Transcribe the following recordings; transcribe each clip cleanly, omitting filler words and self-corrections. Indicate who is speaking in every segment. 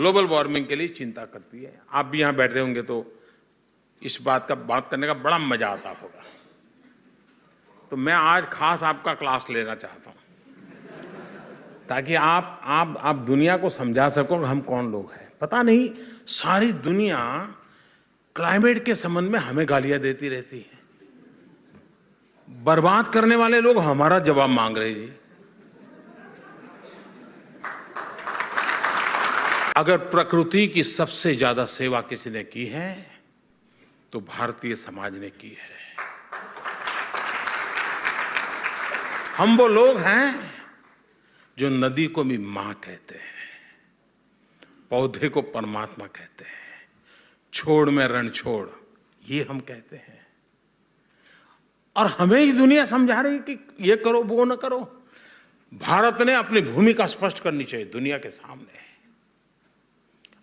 Speaker 1: Global warming के लिए चिंता करती है। आप भी यहां बैठे होंगे तो इस बात करने का बड़ा मजा आता होगा। तो मैं आज खास आपका क्लास लेना चाहता हूं ताकि आप दुनिया को समझा सको हम कौन लोग हैं। पता नहीं सारी दुनिया क्लाइमेट के संबंध में हमें गालियां देती रहती है, बर्बाद करने वाले लोग हमारा जवाब मांग रहे जी। अगर प्रकृति की सबसे ज्यादा सेवा किसी ने की है तो भारतीय समाज ने की है। हम वो लोग हैं जो नदी को भी मां कहते हैं, पौधे को परमात्मा कहते हैं, छोड़ में रण छोड़ ये हम कहते हैं। और हमें ही दुनिया समझा रही कि ये करो वो न करो। भारत ने अपनी भूमिका स्पष्ट करनी चाहिए दुनिया के सामने।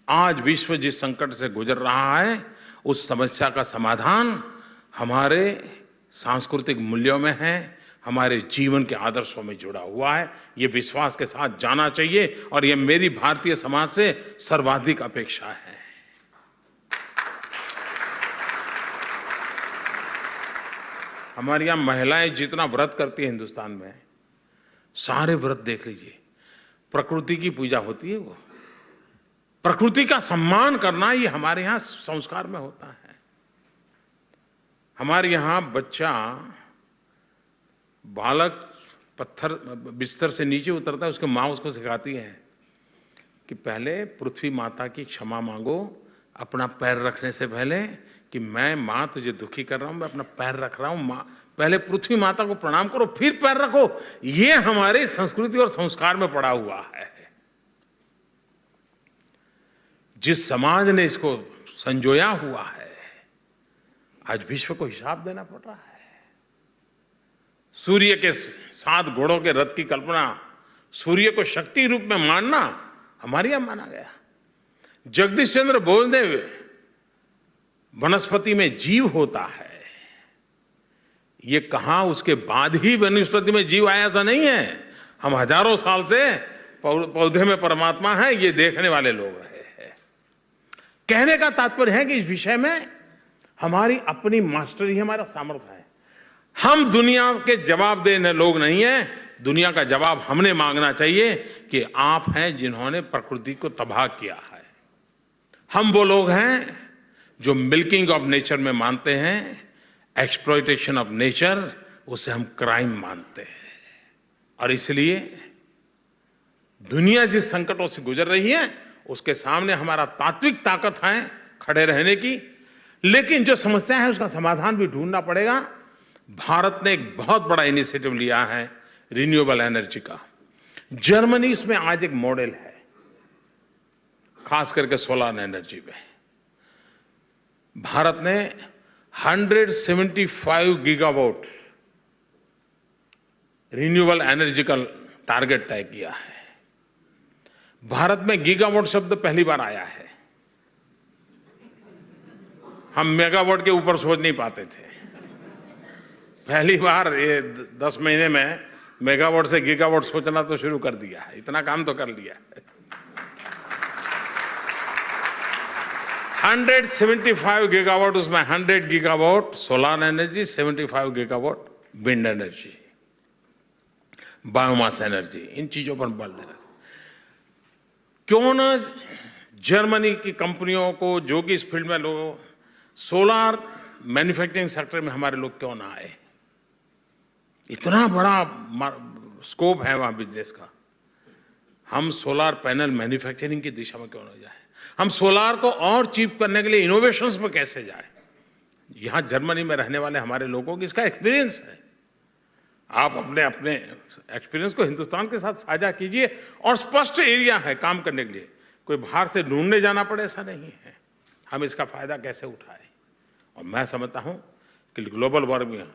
Speaker 1: आज विश्व जिस संकट से गुजर रहा है उस समस्या का समाधान हमारे सांस्कृतिक मूल्यों में है, हमारे जीवन के आदर्शों में जुड़ा हुआ है। ये विश्वास के साथ जाना चाहिए और ये मेरी भारतीय समाज से सर्वाधिक अपेक्षा है। हमारे यहां महिलाएं जितना व्रत करती हैं हिंदुस्तान में, सारे व्रत देख लीजिए, प्रकृति की पूजा होती है। वो प्रकृति का सम्मान करना ये हमारे यहां संस्कार में होता है। हमारे यहां बच्चा बालक पत्थर बिस्तर से नीचे उतरता है, उसके माँ उसको सिखाती है कि पहले पृथ्वी माता की क्षमा मांगो अपना पैर रखने से पहले, कि मैं माँ तुझे दुखी कर रहा हूं, मैं अपना पैर रख रहा हूं, माँ पहले पृथ्वी माता को प्रणाम करो फिर पैर रखो। ये हमारे संस्कृति और संस्कार में पड़ा हुआ है। जिस समाज ने इसको संजोया हुआ है आज विश्व को हिसाब देना पड़ रहा है। सूर्य के 7 घोड़ों के रथ की कल्पना, सूर्य को शक्ति रूप में मानना हमारे यहां माना गया। जगदीश चंद्र बोस ने वनस्पति में जीव होता है ये कहा, उसके बाद ही वनस्पति में जीव आया, ऐसा नहीं है। हम हजारों साल से पौधे में परमात्मा है ये देखने वाले लोग रहे हैं। कहने का तात्पर्य है कि इस विषय में हमारी अपनी मास्टरी, हमारा सामर्थ्य है। हम दुनिया के जवाब देने लोग नहीं हैं, दुनिया का जवाब हमने मांगना चाहिए कि आप हैं जिन्होंने प्रकृति को तबाह किया है। हम वो लोग हैं जो मिल्किंग ऑफ नेचर में मानते हैं, एक्सप्लॉयटेशन ऑफ नेचर उसे हम क्राइम मानते हैं। और इसलिए दुनिया जिस संकटों से गुजर रही है उसके सामने हमारा तात्विक ताकत है खड़े रहने की, लेकिन जो समस्या है उसका समाधान भी ढूंढना पड़ेगा। भारत ने एक बहुत बड़ा इनिशिएटिव लिया है रिन्यूएबल एनर्जी का। जर्मनी इसमें आज एक मॉडल है, खास करके सोलर एनर्जी में। भारत ने 175 गीगावाट रिन्यूएबल एनर्जी का टारगेट तय किया है। भारत में गीगावाट शब्द पहली बार आया है। हम मेगावाट के ऊपर सोच नहीं पाते थे, पहली बार ये 10 महीने में मेगावाट से गीगावाट सोचना तो शुरू कर दिया है। इतना काम तो कर लिया है। 175 गीगावाट, उसमें 100 gigawatt solar energy, 75 gigawatt wind energy, biomass energy, इन चीजों पर बल देना। क्यों न जर्मनी की कंपनियों को जो कि इस फील्ड में लोग, सोलर मैन्युफैक्चरिंग सेक्टर में हमारे लोग क्यों ना आए। इतना बड़ा स्कोप है वहां बिजनेस का। हम सोलर पैनल मैन्युफैक्चरिंग की दिशा में क्यों ना जाए। हम सोलार को और चीप करने के लिए इनोवेशंस में कैसे जाए। यहां जर्मनी में रहने वाले हमारे लोगों की इसका एक्सपीरियंस है। आप अपने अपने एक्सपीरियंस को हिंदुस्तान के साथ साझा कीजिए और स्पष्ट एरिया है काम करने के लिए। कोई बाहर से ढूंढने जाना पड़े ऐसा नहीं है। हम इसका फायदा कैसे उठाएं। और मैं समझता हूं कि ग्लोबल वार्मिंग,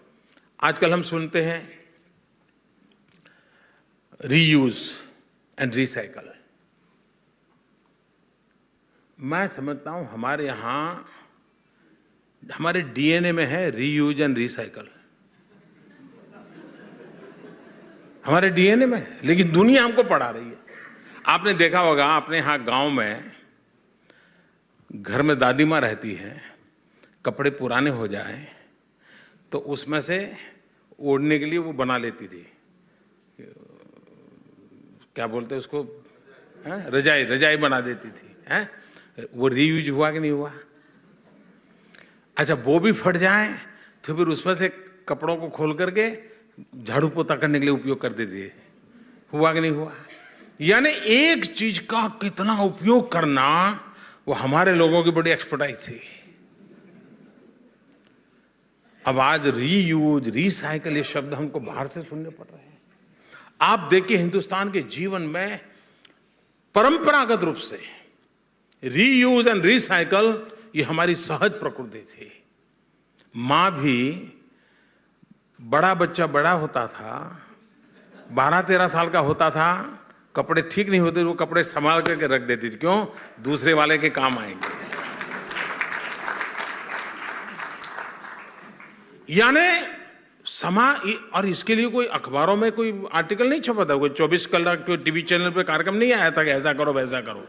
Speaker 1: आजकल हम सुनते हैं रीयूज एंड रिसाइकल। मैं समझता हूं हमारे यहां हमारे डीएनए में है रीयूज एंड रिसाइकल, हमारे डीएनए में है, लेकिन दुनिया हमको पढ़ा रही है। आपने देखा होगा अपने यहां गांव में घर में दादी माँ रहती है, कपड़े पुराने हो जाए तो उसमें से ओढ़ने के लिए वो बना लेती थी, क्या बोलते उसको, रजाई, रजाई बना देती थी, हैं? वो रीयूज हुआ कि नहीं हुआ? अच्छा, वो भी फट जाए तो फिर उसमें से कपड़ों को खोल करके झाड़ू पोता करने के लिए उपयोग कर देती है, हुआ कि नहीं हुआ? यानी एक चीज का कितना उपयोग करना, वो हमारे लोगों की बड़ी एक्सपर्टाइज थी। अब आज रीयूज, रिसाइकल, ये शब्द हमको बाहर से सुनने पड़ रहे हैं। आप देखिए, हिंदुस्तान के जीवन में परंपरागत रूप से रीयूज एंड रिसाइकल ये हमारी सहज प्रकृति थी। मां भी, बड़ा बच्चा बड़ा होता था, 12-13 साल का होता था, कपड़े ठीक नहीं होते, वो कपड़े संभाल करके रख देती थी। क्यों? दूसरे वाले के काम आएंगे। यानी और इसके लिए कोई अखबारों में कोई आर्टिकल नहीं छपा था, कोई 24 कलाक कोई टीवी चैनल पे कार्यक्रम नहीं आया था कि ऐसा करो वैसा करो,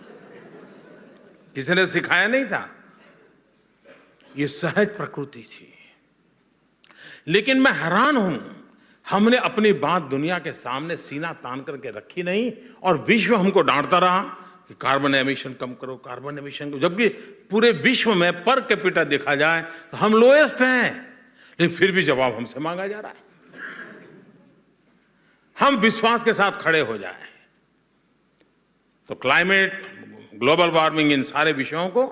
Speaker 1: किसी ने सिखाया नहीं था। ये सहज प्रकृति थी। लेकिन मैं हैरान हूं, हमने अपनी बात दुनिया के सामने सीना तान करके रखी नहीं, और विश्व हमको डांटता रहा कि कार्बन एमिशन कम करो, कार्बन एमिशन करो, जबकि पूरे विश्व में पर कैपिटा देखा जाए तो हम लोएस्ट हैं, लेकिन फिर भी जवाब हमसे मांगा जा रहा है। हम विश्वास के साथ खड़े हो जाएं तो क्लाइमेट, ग्लोबल वार्मिंग, इन सारे विषयों को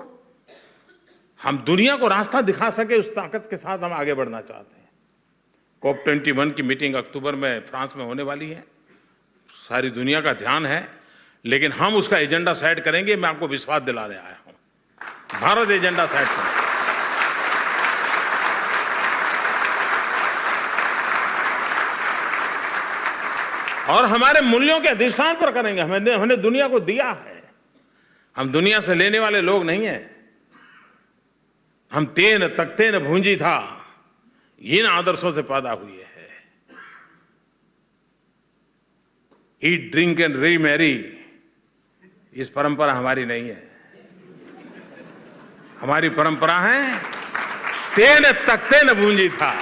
Speaker 1: हम दुनिया को रास्ता दिखा सके, उस ताकत के साथ हम आगे बढ़ना चाहते हैं। COP21 की मीटिंग अक्टूबर में फ्रांस में होने वाली है, सारी दुनिया का ध्यान है, लेकिन हम उसका एजेंडा सेट करेंगे। मैं आपको विश्वास दिलाने आया हूं, भारत एजेंडा सेट करेगा। और हमारे मूल्यों के अधिष्ठान पर करेंगे। हमने दुनिया को दिया है, हम दुनिया से लेने वाले लोग नहीं हैं। हम तेन तकते न भूंजी था, इन आदर्शों से पैदा हुए हैं। ईट, ड्रिंक एंड री मैरी, इस परंपरा हमारी नहीं है। हमारी परंपरा है तेन तकते न भूंजी था,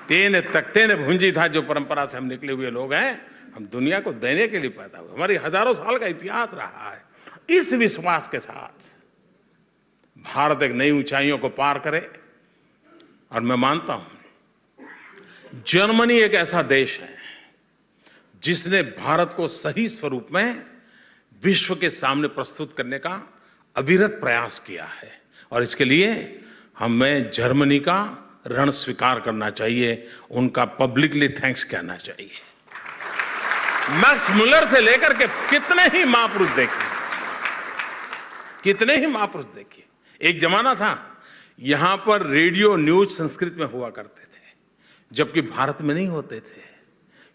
Speaker 1: तेन तकते न भूंजी था। जो परंपरा से हम निकले हुए लोग हैं, हम दुनिया को देने के लिए पैदा हुए। हमारी हजारों साल का इतिहास रहा है। इस विश्वास के साथ भारत एक नई ऊंचाइयों को पार करे। और मैं मानता हूं, जर्मनी एक ऐसा देश है जिसने भारत को सही स्वरूप में विश्व के सामने प्रस्तुत करने का अविरत प्रयास किया है, और इसके लिए हमें जर्मनी का ऋण स्वीकार करना चाहिए, उनका पब्लिकली थैंक्स कहना चाहिए। मैक्स मुलर से लेकर के कितने ही महापुरुष देखिए, कितने ही महापुरुष देखिए। एक जमाना था यहां पर रेडियो न्यूज संस्कृत में हुआ करते थे, जबकि भारत में नहीं होते थे,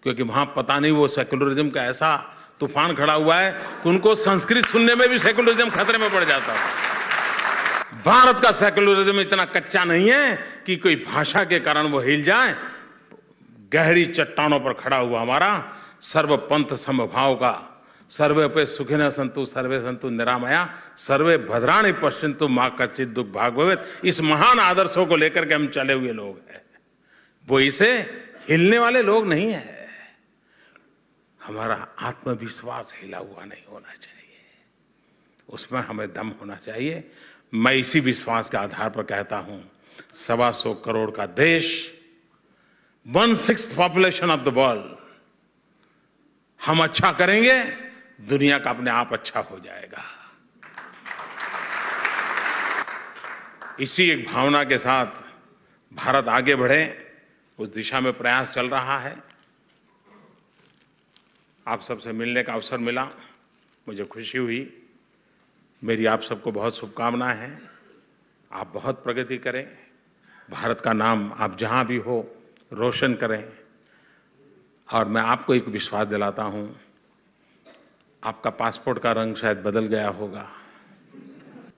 Speaker 1: क्योंकि वहां पता नहीं वो सेकुलरिज्म का ऐसा तूफान खड़ा हुआ है कि उनको संस्कृत सुनने में भी सेकुलरिज्म खतरे में पड़ जाता था। भारत का सेकुलरिज्म इतना कच्चा नहीं है कि कोई भाषा के कारण वो हिल जाए। गहरी चट्टानों पर खड़ा हुआ हमारा सर्वपंथ समभाव का, सर्वे पे सुखिनः सन्तु सर्वे सन्तु निरामया सर्वे भद्राणि पश्यन्तु मां कश्चित् दुख भाग भवेत्, इस महान आदर्शों को लेकर के हम चले हुए लोग हैं। वो इसे हिलने वाले लोग नहीं है। हमारा आत्मविश्वास हिला हुआ नहीं होना चाहिए, उसमें हमें दम होना चाहिए। मैं इसी विश्वास के आधार पर कहता हूं, 125 करोड़ का देश, 1/6 पॉपुलेशन ऑफ द वर्ल्ड, हम अच्छा करेंगे, दुनिया का अपने आप अच्छा हो जाएगा। इसी एक भावना के साथ भारत आगे बढ़े, उस दिशा में प्रयास चल रहा है। आप सबसे मिलने का अवसर मिला, मुझे खुशी हुई। मेरी आप सबको बहुत शुभकामनाएं हैं। आप बहुत प्रगति करें, भारत का नाम आप जहां भी हो रोशन करें। और मैं आपको एक विश्वास दिलाता हूं, आपका पासपोर्ट का रंग शायद बदल गया होगा,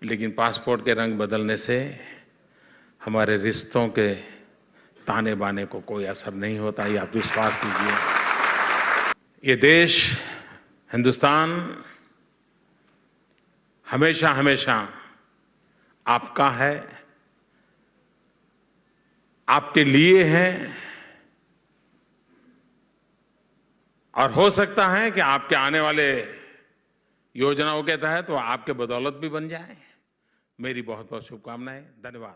Speaker 1: लेकिन पासपोर्ट के रंग बदलने से हमारे रिश्तों के ताने बाने को कोई असर नहीं होता, ये आप विश्वास कीजिए। ये देश हिंदुस्तान हमेशा हमेशा आपका है, आपके लिए है, और हो सकता है कि आपके आने वाले योजनाओं के तहत वो आपके बदौलत भी बन जाए। मेरी बहुत बहुत शुभकामनाएं। धन्यवाद।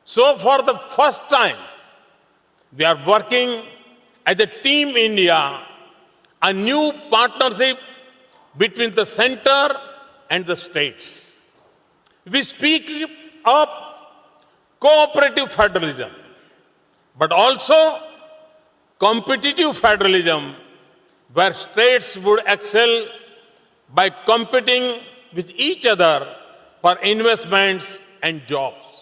Speaker 2: So for the first time, we are working as a Team India, a new partnership between the center and the states. We speak of cooperative federalism, but also competitive federalism, where states would excel by competing with each other for investments and jobs.